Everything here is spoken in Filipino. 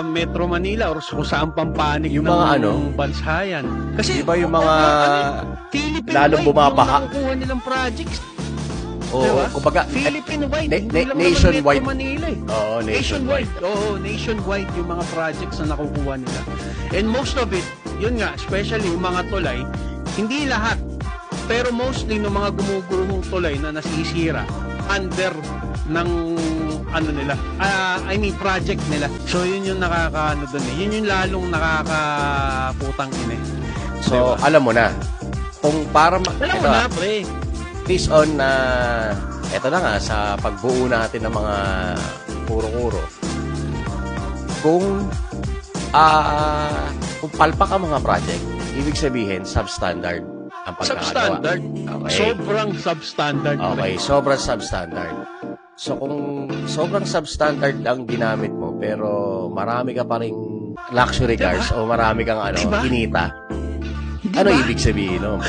Metro Manila or kung saan pampanig Yung ng mga bansa yan. Kasi di ba yung mga Philippine lalong wide bumabaha? yung nakukuha nilang projects. Oo, diba? kumbaga, Philippine wide, nationwide. Metro Manila eh. Oo, nationwide. Oo, nationwide yung mga projects na nakukuha nila. And most of it, yun nga, especially yung mga tulay, hindi lahat, pero mostly ng mga gumuguhong tulay na nasisira under ng nila, project nila. So yun yung nakakaano doon eh. Yun yung lalong nakakaputang ina eh. So, diba? Alam mo na. Kung para alam mo na, pre. Based on eto na nga sa pagbuo natin ng mga kuro-kuro. Kung palpak ang mga project, ibig sabihin substandard ang pagkakagawa. Substandard. Okay. Sobrang substandard. Okay, sobrang substandard. So kung sobrang substandard ang ginamit mo pero marami ka pa ring luxury cars o marami kang kinita, ano ibig sabihin no?